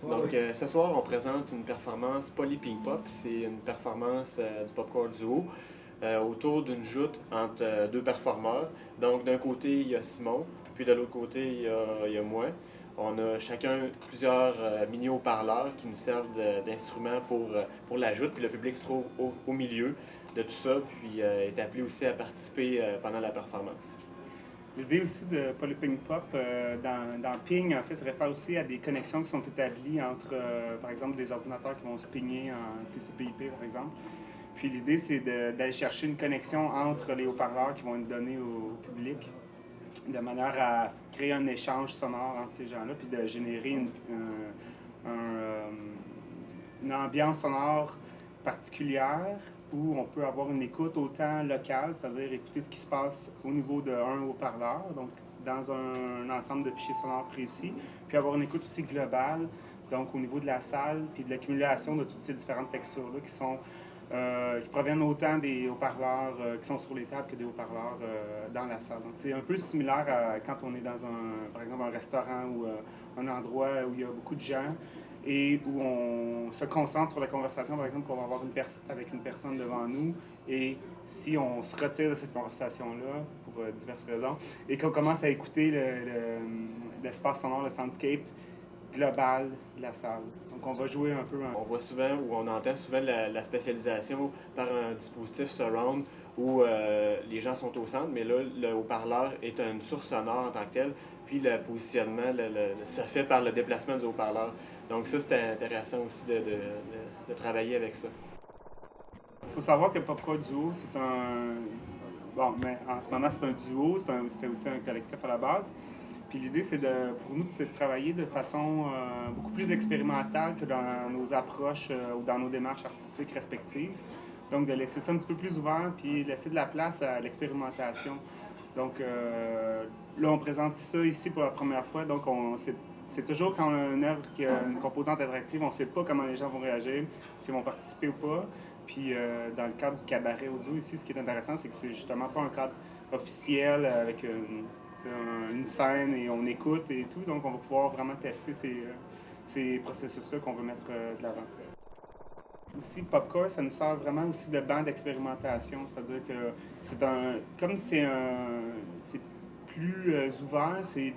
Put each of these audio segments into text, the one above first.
Donc, ce soir, on présente une performance Polyping Pop. C'est une performance du Popcore Duo autour d'une joute entre deux performeurs. Donc, d'un côté, il y a Simon, puis de l'autre côté, il y a moi. On a chacun plusieurs mini-haut-parleurs qui nous servent d'instruments pour la joute, puis le public se trouve au milieu de tout ça, puis est appelé aussi à participer pendant la performance. L'idée aussi de Polyping Pop dans Ping, en fait, se réfère aussi à des connexions qui sont établies entre, par exemple, des ordinateurs qui vont se pigner en TCP/IP, par exemple. Puis l'idée, c'est d'aller chercher une connexion entre les haut-parleurs qui vont être donnés au public, de manière à créer un échange sonore entre ces gens-là, puis de générer une ambiance sonore particulière où on peut avoir une écoute autant locale, c'est-à-dire écouter ce qui se passe au niveau d'un haut-parleur, donc dans un ensemble de fichiers sonores précis, puis avoir une écoute aussi globale, donc au niveau de la salle, puis de l'accumulation de toutes ces différentes textures-là qui proviennent autant des haut-parleurs qui sont sur les tables que des haut-parleurs dans la salle. Donc c'est un peu similaire à quand on est dans par exemple un restaurant ou un endroit où il y a beaucoup de gens et où on se concentre sur la conversation, par exemple, qu'on va avoir avec une personne devant nous. Et si on se retire de cette conversation-là, pour diverses raisons, et qu'on commence à écouter l'espace sonore, le soundscape global de la salle. Donc on va jouer un peu. On voit souvent ou on entend souvent la spécialisation par un dispositif surround où les gens sont au centre, mais là, le haut-parleur est une source sonore en tant que telle, puis le positionnement se fait par le déplacement du haut-parleur. Donc ça, c'était intéressant aussi de travailler avec ça. Il faut savoir que Popcore Duo, c'est un... Bon, mais en ce moment, c'est un duo, c'était aussi un collectif à la base. Puis l'idée, pour nous, c'est de travailler de façon beaucoup plus expérimentale que dans nos approches ou dans nos démarches artistiques respectives. Donc, de laisser ça un petit peu plus ouvert, puis laisser de la place à l'expérimentation. Donc, là, on présente ça ici pour la première fois. Donc, c'est toujours quand on a une œuvre qui a une composante interactive, on ne sait pas comment les gens vont réagir, s'ils vont participer ou pas. Puis, dans le cadre du cabaret audio ici, ce qui est intéressant, c'est que c'est justement pas un cadre officiel avec une scène et on écoute et tout. Donc, on va pouvoir vraiment tester ces processus-là qu'on veut mettre de l'avant. Aussi, Popcore, ça nous sert vraiment aussi de banc d'expérimentation. C'est-à-dire que comme c'est plus ouvert, c'est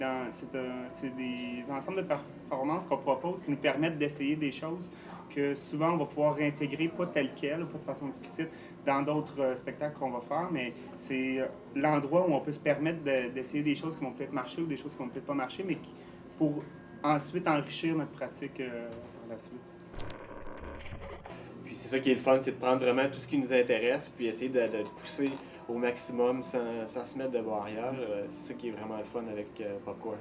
des ensembles de performances qu'on propose qui nous permettent d'essayer des choses que souvent on va pouvoir réintégrer, pas tel quel, pas de façon explicite, dans d'autres spectacles qu'on va faire, mais c'est l'endroit où on peut se permettre d'essayer des choses qui vont peut-être marcher ou des choses qui vont peut-être pas marcher, mais pour ensuite enrichir notre pratique par la suite. Puis c'est ça qui est le fun, c'est de prendre vraiment tout ce qui nous intéresse, puis essayer de le pousser au maximum sans se mettre de barrière. C'est ça qui est vraiment le fun avec Popcore.